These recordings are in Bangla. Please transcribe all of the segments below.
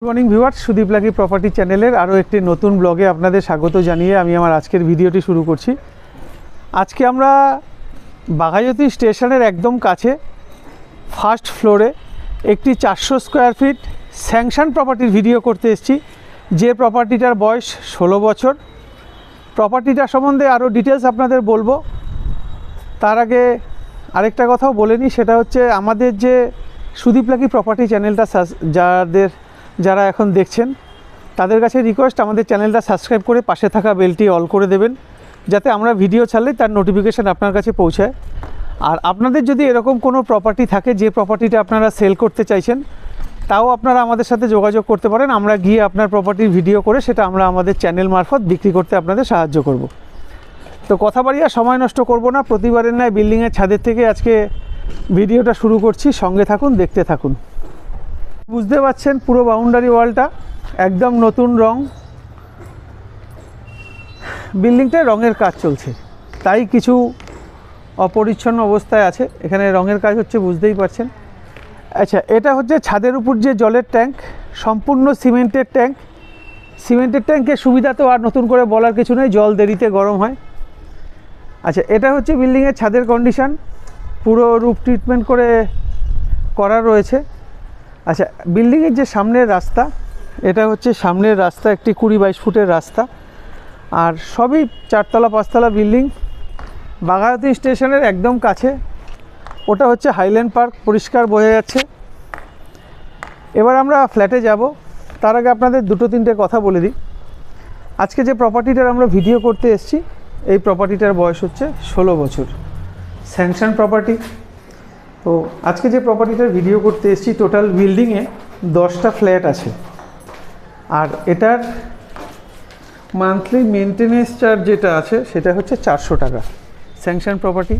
Morning viewers, Sudip lucky property চ্যানেলের আরও একটি নতুন ব্লগে আপনাদের স্বাগত জানিয়ে আমি আমার আজকের ভিডিওটি শুরু করছি। আজকে আমরা বাঘাযতীন স্টেশনের একদম কাছে ফার্স্ট ফ্লোরে একটি 400 স্কোয়ার ফিট স্যাংশন প্রপার্টির ভিডিও করতে এসেছি, যে প্রপার্টিটার বয়স 16 বছর। প্রপার্টিটার সম্বন্ধে আরও ডিটেলস আপনাদের বলবো। তার আগে আরেকটা কথাও বলে নিই, সেটা হচ্ছে আমাদের যে সুদীপ লাকি প্রপার্টি চ্যানেলটা যারা এখন দেখছেন তাদের কাছে রিকোয়েস্ট, আমাদের চ্যানেলটা সাবস্ক্রাইব করে পাশে থাকা বেলটি অল করে দেবেন, যাতে আমরা ভিডিও ছাড়লে তার নোটিফিকেশান আপনার কাছে পৌঁছায়। আর আপনাদের যদি এরকম কোনো প্রপার্টি থাকে যে প্রপার্টিটা আপনারা সেল করতে চাইছেন, তাও আপনারা আমাদের সাথে যোগাযোগ করতে পারেন। আমরা গিয়ে আপনার প্রপার্টির ভিডিও করে সেটা আমরা আমাদের চ্যানেল মারফত বিক্রি করতে আপনাদের সাহায্য করব। তো কথা বাড়িয়ে সময় নষ্ট করব না, প্রতিবারের ন্যায় বিল্ডিংয়ের ছাদের থেকে আজকে ভিডিওটা শুরু করছি। সঙ্গে থাকুন, দেখতে থাকুন। বুঝতে পারছেন পুরো বাউন্ডারি ওয়ালটা একদম নতুন রং, বিল্ডিংটায় রঙের কাজ চলছে, তাই কিছু অপরিচ্ছন্ন অবস্থায় আছে। এখানে রঙের কাজ হচ্ছে, বুঝতেই পারছেন। আচ্ছা, এটা হচ্ছে ছাদের উপর যে জলের ট্যাঙ্ক, সম্পূর্ণ সিমেন্টের ট্যাঙ্ক। সিমেন্টের ট্যাঙ্কের সুবিধা তো আর নতুন করে বলার কিছু নেই, জল দেরিতে গরম হয়। আচ্ছা, এটা হচ্ছে বিল্ডিংয়ের ছাদের কন্ডিশন, পুরো রুফ ট্রিটমেন্ট করে করা রয়েছে। আচ্ছা, বিল্ডিংয়ের যে সামনের রাস্তা, এটা হচ্ছে সামনের রাস্তা, একটি 20-22 ফুটের রাস্তা। আর সবই 4তলা 5তলা বিল্ডিং, বাঘাযতীন স্টেশনের একদম কাছে। ওটা হচ্ছে হাইল্যান্ড পার্ক, পরিষ্কার বোঝা যাচ্ছে। এবার আমরা ফ্ল্যাটে যাব, তার আগে আপনাদের দুটো তিনটে কথা বলে দিই। আজকে যে প্রপার্টিটার আমরা ভিডিও করতে এসেছি, এই প্রপার্টিটার বয়স হচ্ছে 16 বছর, স্যাংশন প্রপার্টি। তো আজকে যে প্রপার্টিটার ভিডিও করতে এসেছি, টোটাল বিল্ডিংয়ে 10টা ফ্ল্যাট আছে। আর এটার মান্থলি মেনটেনেন্স চার্জ যেটা আছে সেটা হচ্ছে 400 টাকা, স্যাংশন প্রপার্টি।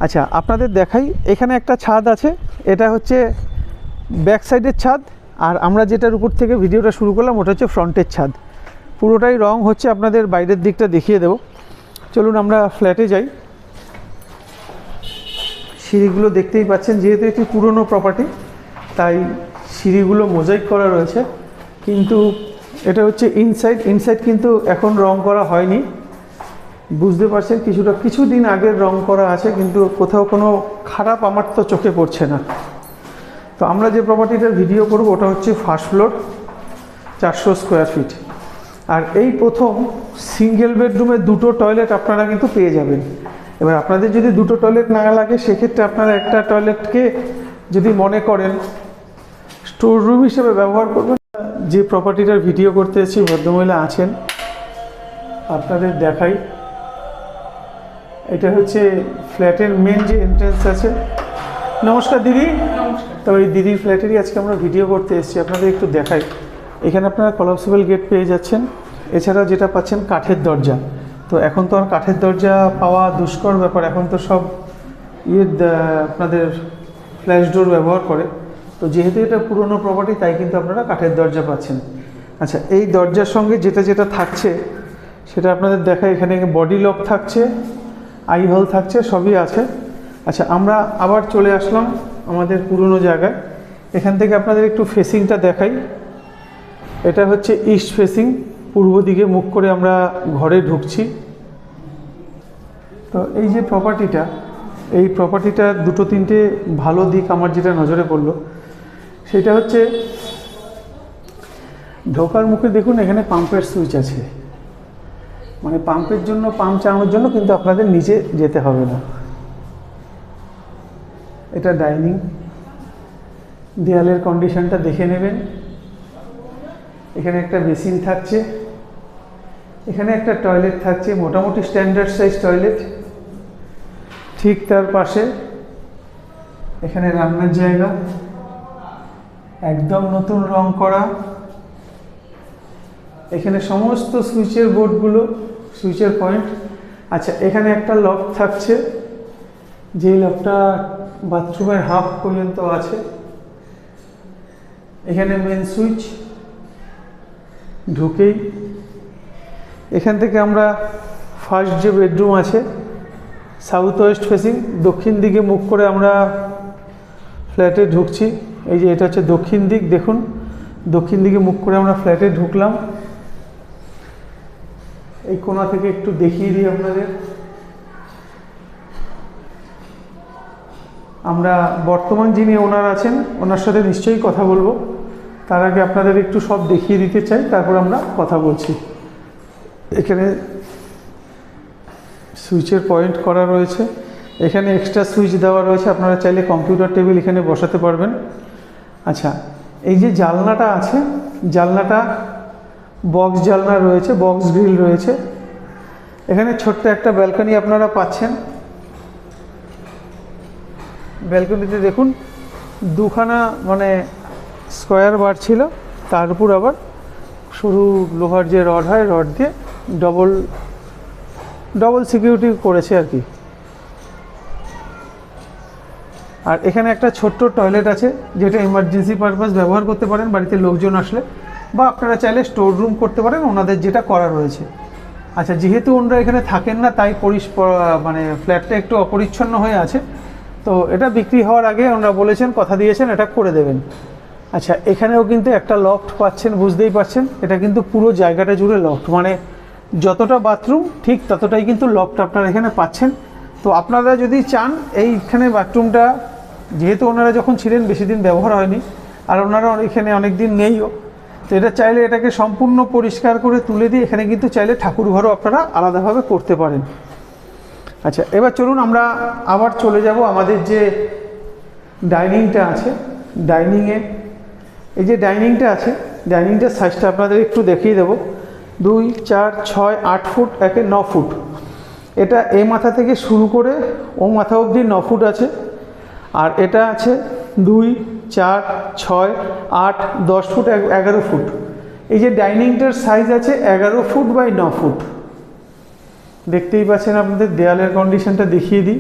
আচ্ছা, আপনাদের দেখাই, এখানে একটা ছাদ আছে, এটা হচ্ছে ব্যাক সাইডের ছাদ। আর আমরা যেটার উপর থেকে ভিডিওটা শুরু করলাম ওটা হচ্ছে ফ্রন্টের ছাদ। পুরোটাই রং হচ্ছে, আপনাদের বাইরের দিকটা দেখিয়ে দেব। চলুন আমরা ফ্ল্যাটে যাই। সিঁড়িগুলো দেখতেই পাচ্ছেন, যেহেতু একটি পুরনো প্রপার্টি তাই সিঁড়িগুলো মোজাইক করা রয়েছে, কিন্তু এটা হচ্ছে ইনসাইড কিন্তু এখন রং করা হয়নি। বুঝতে পারছেন কিছুদিন আগের রং করা আছে, কিন্তু কোথাও কোনো খারাপ আমার তো চোখে পড়ছে না। তো আমরা যে প্রপার্টিটার ভিডিও করব ওটা হচ্ছে ফার্স্ট ফ্লোর, 400 স্কোয়ার ফিট। আর এই প্রথম সিঙ্গেল বেডরুমে 2টো টয়লেট আপনারা কিন্তু পেয়ে যাবেন। এবার আপনাদের যদি 2টো টয়লেট না লাগে, সেক্ষেত্রে আপনারা একটা টয়লেটকে যদি মনে করেন স্টোর রুম হিসেবে ব্যবহার করবেন। যে প্রপার্টিটার ভিডিও করতে এসেছি, ভদ্রমহিলা আছেন, আপনাদের দেখাই। এটা হচ্ছে ফ্ল্যাটের মেন যে এন্ট্রেন্স আছে। নমস্কার দিদি। তো এই দিদির ফ্ল্যাটেরই আজকে আমরা ভিডিও করতে এসেছি, আপনাদের একটু দেখাই। এখানে আপনারা কলাপসিবল গেট পেয়ে যাচ্ছেন, এছাড়াও যেটা পাচ্ছেন কাঠের দরজা। তো এখন তো আর কাঠের দরজা পাওয়া দুষ্কর ব্যাপার, এখন তো সব আপনাদের ফ্ল্যাশ ডোর ব্যবহার করে। তো যেহেতু এটা পুরনো প্রপার্টি, তাই কিন্তু আপনারা কাঠের দরজা পাচ্ছেন। আচ্ছা, এই দরজার সঙ্গে যেটা থাকছে সেটা আপনাদের দেখায়। এখানে বডি লক থাকছে, আই হোল থাকছে, সবই আছে। আচ্ছা, আমরা আবার চলে আসলাম আমাদের পুরনো জায়গায়। এখান থেকে আপনাদের একটু ফেসিংটা দেখাই। এটা হচ্ছে ইস্ট ফেসিং, পূর্ব দিকে মুখ করে আমরা ঘরে ঢুকছি। তো এই যে প্রপার্টিটা, এই প্রপার্টিটার দুটো তিনটে ভালো দিক আমার যেটা নজরে পড়লো, সেটা হচ্ছে ঢোকার মুখে দেখুন এখানে পাম্পের সুইচ আছে। মানে পাম্পের জন্য, পাম্প চালানোর জন্য কিন্তু আপনাদের নিচে যেতে হবে না। এটা ডাইনিং, দেয়ালের কন্ডিশনটা দেখে নেবেন। এখানে একটা বেসিন থাকছে, এখানে একটা টয়লেট থাকছে, মোটামুটি স্ট্যান্ডার্ড সাইজ টয়লেট। ঠিক তার পাশে এখানে রান্নার জায়গা, একদম নতুন রং করা। এখানে সমস্ত সুইচের বোর্ডগুলো, সুইচের পয়েন্ট। আচ্ছা, এখানে একটা লক থাকছে, যেই লকটা বাথরুমের হাফ পর্যন্ত আছে। এখানে মেন সুইচ, ঢুকেই এখান থেকে আমরা ফার্স্ট যে বেডরুম আছে, সাউথ ওয়েস্ট ফেসিং, দক্ষিণ দিকে মুখ করে আমরা ফ্ল্যাটে ঢুকছি। এই যে এটা হচ্ছে দক্ষিণ দিক, দেখুন দক্ষিণ দিকে মুখ করে আমরা ফ্ল্যাটে ঢুকলাম। এই কোণা থেকে একটু দেখিয়ে দিই আপনাদের। আমরা বর্তমান যিনি ওনার আছেন ওনার সাথে নিশ্চয়ই কথা বলবো, তার আগে আপনাদের একটু সব দেখিয়ে দিতে চাই, তারপর আমরা কথা বলছি। এখানে সুইচের পয়েন্ট করা রয়েছে, এখানে এক্সট্রা সুইচ দেওয়া রয়েছে, আপনারা চাইলে কম্পিউটার টেবিল এখানে বসাতে পারবেন। আচ্ছা, এই যে জানলাটা আছে, জানলাটা বক্স জানলা রয়েছে, বক্স গ্রিল রয়েছে। এখানে ছোট্ট একটা ব্যালকনি আপনারা পাচ্ছেন। ব্যালকনিতে দেখুন দুখানা মানে স্কোয়ার বার ছিল, তার উপর আবার সরু লোহার যে রড হয়, রড দিয়ে ডবল সিকিউরিটি করেছে আর কি। আর এখানে একটা ছোট্ট টয়লেট আছে, যেটা এমার্জেন্সি পারপাস ব্যবহার করতে পারেন বাড়িতে লোকজন আসলে, বা আপনারা চাইলে স্টোর রুম করতে পারেন, ওনাদের যেটা করা রয়েছে। আচ্ছা, যেহেতু ওনারা এখানে থাকেন না, তাই মানে ফ্ল্যাটটা একটু অপরিচ্ছন্ন হয়ে আছে, তো এটা বিক্রি হওয়ার আগে ওনারা বলেছেন, কথা দিয়েছেন এটা করে দেবেন। আচ্ছা, এখানেও কিন্তু একটা লফট পাচ্ছেন, বুঝতেই পারছেন এটা কিন্তু পুরো জায়গাটা জুড়ে লফট, মানে যতটা বাথরুম ঠিক ততটাই কিন্তু লফট আপনারা এখানে পাচ্ছেন। তো আপনারা যদি চান এইখানে বাথরুমটা, যেহেতু ওনারা যখন ছিলেন বেশি দিন ব্যবহার হয়নি, আর ওনারা এখানে অনেক দিন নেইও, তো এটা চাইলে এটাকে সম্পূর্ণ পরিষ্কার করে তুলে দিয়ে এখানে কিন্তু চাইলে ঠাকুর ঘরও আপনারা আলাদাভাবে করতে পারেন। আচ্ছা, এবার চলুন আমরা আবার চলে যাব আমাদের যে ডাইনিংটা আছে। ডাইনিংয়ে এই যে ডাইনিংটা আছে, ডাইনিংটার সাইজটা আপনাদের একটু দেখিয়ে দেবো। 2, 4, 6, 8 ফুট, 9 ফুট। এটা এই মাথা থেকে শুরু করে ও মাথা অবধি 9 ফুট আছে। আর এটা আছে 2, 4, 6, 8, 10 ফুট, 11 ফুট। এই যে ডাইনিংটার সাইজ আছে 11 ফুট বাই 9 ফুট। দেখতেই পাচ্ছেন, আপনাদের দেয়ালের কন্ডিশনটা দেখিয়ে দিই।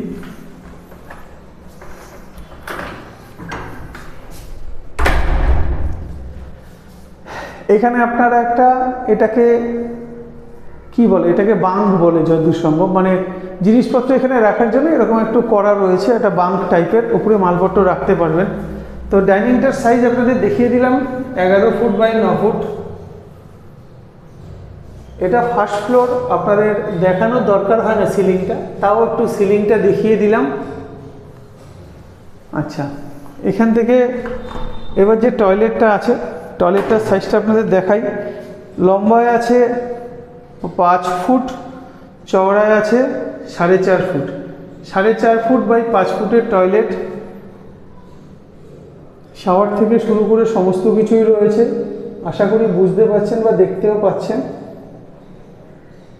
এখানে আপনারা একটা, এটাকে কি বলে, এটাকে বাঙ্ক বলে যতদূর সম্ভব, মানে জিনিসপত্র এখানে রাখার জন্য এরকম একটু করা রয়েছে, একটা বাঙ্ক টাইপের, উপরে মালপত্র রাখতে পারবেন। তো ডাইনিংটার সাইজ আপনাদের দেখিয়ে দিলাম 11 ফুট বাই 9 ফুট। এটা ফার্স্ট ফ্লোর, আপনাদের দেখানোর দরকার হয় না সিলিংটা, তাও একটু সিলিংটা দেখিয়ে দিলাম। আচ্ছা, এখান থেকে এবার যে টয়লেটটা আছে, টয়লেটটার সাইজটা আপনাদের দেখাই। লম্বায় আছে 5 ফুট, চওড়ায় আছে 4.5 ফুট। 4.5 ফুট বাই 5 ফুটের টয়লেট। শাওয়ার থেকে শুরু করে সমস্ত কিছুই রয়েছে, আশা করি বুঝতে পারছেন বা দেখতেও পাচ্ছেন।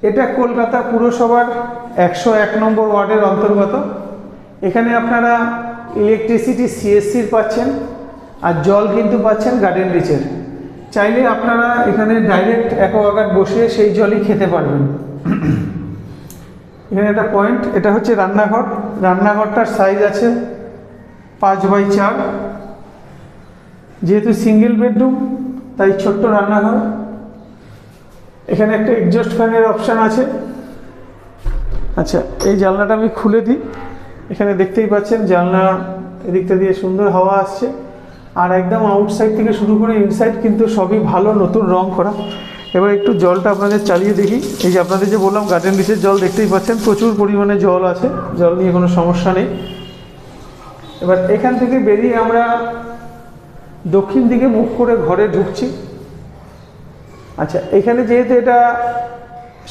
এটা কলকাতা পুরসভার 101 নম্বর ওয়ার্ডের অন্তর্গত। এখানে আপনারা ইলেকট্রিসিটি সিএসসির পাচ্ছেন, আর জল কিন্তু পাচ্ছেন গার্ডেন রিচের। চাইলে আপনারা এখানে ডাইরেক্ট অ্যাকোয়াগার্ড বসিয়ে সেই জলই খেতে পারবেন। এখানে একটা পয়েন্ট, এটা হচ্ছে রান্নাঘর। রান্নাঘরটার সাইজ আছে 5 বাই 4। যেহেতু সিঙ্গেল বেডরুম তাই ছোট্ট রান্নাঘর। এখানে একটা এক্সস্ট ফ্যানের অপশান আছে। আচ্ছা, এই জানলাটা আমি খুলে দিই। এখানে দেখতেই পাচ্ছেন জানলা এদিকটা দিয়ে সুন্দর হাওয়া আসছে, আর একদম আউটসাইড থেকে শুরু করে ইনসাইড কিন্তু সবই ভালো, নতুন রং করা। এবার একটু জলটা আপনাদের চালিয়ে দেখি। এই যে আপনাদের যে বললাম গার্ডেন রিচের জল, দেখতেই পাচ্ছেন প্রচুর পরিমাণে জল আছে, জল নিয়ে কোনো সমস্যা নেই। এবার এখান থেকে বেরিয়ে আমরা দক্ষিণ দিকে মুখ করে ঘরে ঢুকছি। আচ্ছা, এখানে যেহেতু এটা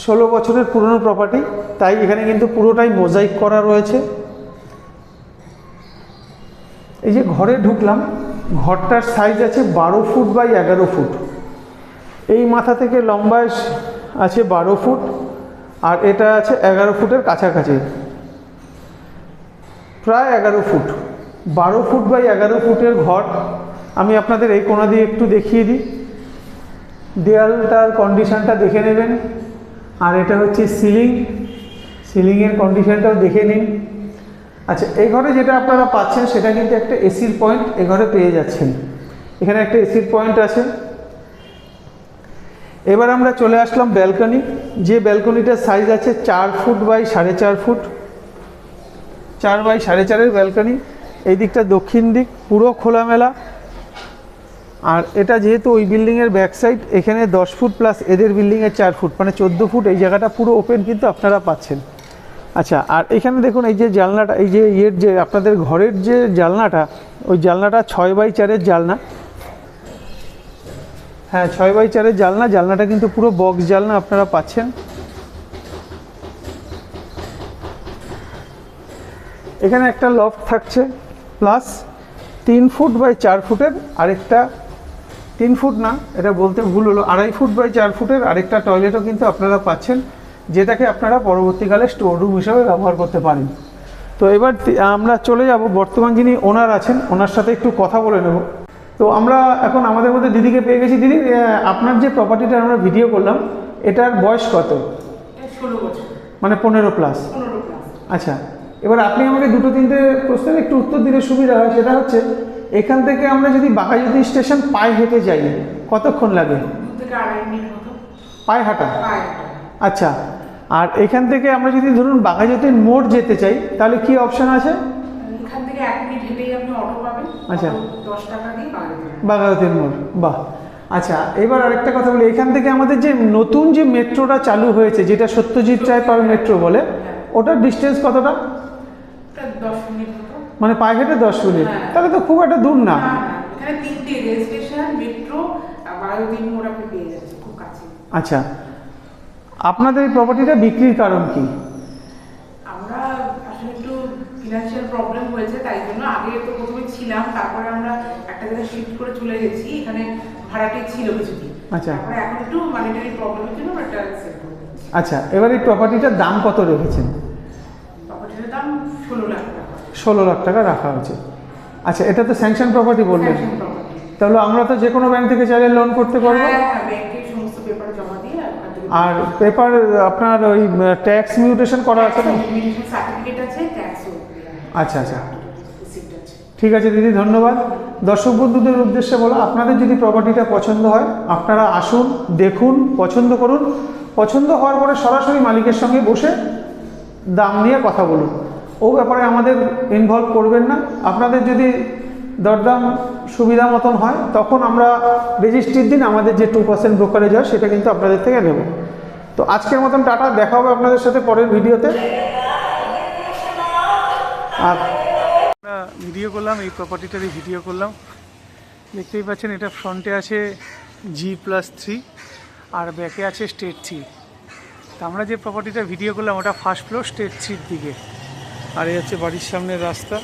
16 বছরের পুরনো প্রপার্টি, তাই এখানে কিন্তু পুরোটাই মোজাইক করা রয়েছে। এই যে ঘরে ঢুকলাম, ঘরটার সাইজ আছে 12 ফুট বাই 11 ফুট। এই মাথা থেকে লম্বায় আছে 12 ফুট, আর এটা আছে 11 ফুটের কাছাকাছি, প্রায় 11 ফুট। 12 ফুট বাই 11 ফুটের ঘর। আমি আপনাদের এই কোণা দিয়ে একটু দেখিয়ে দিই, দেয়ালটার কন্ডিশনটা দেখে নেবেন। আর এটা হচ্ছে সিলিং, সিলিংয়ের কন্ডিশনটাও দেখে নিন। আচ্ছা, এই ঘরে যেটা আপনারা পাচ্ছেন সেটা কিন্তু একটা এসির পয়েন্ট এ ঘরে পেয়ে যাচ্ছেন। এখানে একটা এসির পয়েন্ট আছে। এবার আমরা চলে আসলাম ব্যালকনি। যে ব্যালকনিটার সাইজ আছে 4 ফুট বাই 4.5 ফুট। 4 বাই 4.5-এর ব্যালকনি। এই দিকটা দক্ষিণ দিক, পুরো খোলামেলা। আর এটা যেহেতু ওই বিল্ডিংয়ের ব্যাক সাইড, এখানে 10 ফুট প্লাস এদের বিল্ডিংয়ের 4 ফুট, মানে 14 ফুট এই জায়গাটা পুরো ওপেন কিন্তু আপনারা পাচ্ছেন। আচ্ছা, আর এখানে দেখুন এই যে জানলাটা, এই যে যে আপনাদের ঘরের যে জানলাটা, ওই জানলাটা 6x4 জানলা। হ্যাঁ, 6x4 জানলা। জানলাটা কিন্তু পুরো বক্স জানলা আপনারা পাচ্ছেন। এখানে একটা লফট থাকছে, প্লাস 3 ফুট বাই 4 ফুটের আরেকটা, 3 ফুট না, এটা বলতে ভুল হলো, 2.5 ফুট বাই 4 ফুটের আরেকটা টয়লেটও কিন্তু আপনারা পাচ্ছেন, যেটাকে আপনারা পরবর্তীকালে স্টোর রুম হিসাবে ব্যবহার করতে পারেন। তো এবার আমরা চলে যাব, বর্তমান যিনি ওনার আছেন ওনার সাথে একটু কথা বলে নেব। তো আমরা এখন আমাদের মধ্যে দিদিকে পেয়ে গেছি। দিদি, আপনার যে প্রপার্টিটা আমরা ভিডিও করলাম, এটার বয়স কত? 16 বছর, মানে 15 প্লাস। আচ্ছা, এবার আপনি আমাকে 2-3টে প্রশ্নের একটু উত্তর দিলে সুবিধা হয়। সেটা হচ্ছে, এখান থেকে আমরা যদি বাঘাযতীন স্টেশন পায়ে হেঁটে যাই কতক্ষণ লাগে? 2 থেকে 2.5 মিনিট মতো পায়ে হাঁটা? পায়ে। আচ্ছা, আর এখান থেকে আমরা যদি ধরুন বাঘাযতীন মোড় যেতে চাই, তাহলে কি অপশন আছে? এখান থেকে 1 মিনিট হেঁটেই আপনি অটো পাবেন। আচ্ছা, 10 টাকা দিয়ে বাঘাযতীন মোড়। বাহ। আচ্ছা, এবার আরেকটা কথা বলি, এখান থেকে আমাদের যে নতুন যে মেট্রোটা চালু হয়েছে, যেটা সত্যজিৎ রায় পাল মেট্রো বলে, ওটার ডিস্টেন্স কতটা? 10 মিনিট মতো, মানে পায়ে হেঁটে 10 মিনিট। তাহলে তো খুব একটা দূর না। এখানে 3টে রেল স্টেশন, মেট্রো আর বাঘাযতীন মোড় আপনি পেয়ে যাচ্ছেন খুব কাছে। আচ্ছা, আপনাদের এই প্রপার্টিটা বিক্রির কারণ কি? আমরা আসলে একটু ফিনান্সিয়াল প্রবলেম হয়েছে, তাই জন্য আগে তো প্রথমে ছিলাম, তারপরে আমরা একটা জায়গায় শিফট করে চলে গেছি। এখানে ভাড়াটে ছিল কিছুদিন। আচ্ছা, তারপরে এখন একটু মানিটারি প্রবলেমের জন্য আমরা এটা সেল করে দিচ্ছি। আচ্ছা, এবার এই প্রপার্টিটার দাম কত রেখেছেন? প্রপার্টির দাম 16 লাখ টাকা। 16 লাখ টাকা রাখা হয়েছে। আচ্ছা, এটা তো স্যাংশন প্রপার্টি বললেন, স্যাংশন প্রপার্টি। তাহলে আমরা তো যে কোনো ব্যাংক থেকে চাইলে লোন করতে পারবো? হ্যাঁ, ব্যাংকে সমস্ত পেপার জমা দিয়ে আর পেপার আপনার ওই ট্যাক্স মিউটেশন করা আছে তো? মিউটেশন সার্টিফিকেট আছে, ট্যাক্সও। আচ্ছা আচ্ছা, ঠিক আছে দিদি, ধন্যবাদ। দর্শক বন্ধুদের উদ্দেশ্যে বলা, আপনাদের যদি প্রপার্টিটা পছন্দ হয়, আপনারা আসুন, দেখুন, পছন্দ করুন। পছন্দ হওয়ার পরে সরাসরি মালিকের সঙ্গে বসে দাম নিয়ে কথা বলুন। ও ব্যাপারে আমাদের ইনভলভ করবেন না। আপনাদের যদি দরদাম সুবিধা মতন হয়, তখন আমরা রেজিস্ট্রির দিন আমাদের যে 2% ব্রোকারেজ হয় সেটা কিন্তু আপনাদের থেকে নেব। তো আজকের মতন টাটা, দেখা হবে আপনাদের সাথে পরের ভিডিওতে। আর ভিডিও করলাম, এই প্রপার্টিটারই ভিডিও করলাম। দেখতেই পাচ্ছেন, এটা ফ্রন্টে আছে G+3 আর ব্যাকে আছে স্টেট 3। তো আমরা যে প্রপার্টিটা ভিডিও করলাম ওটা ফার্স্ট ফ্লোর স্টেট 3-র দিকে, আর এই হচ্ছে বাড়ির সামনের রাস্তা।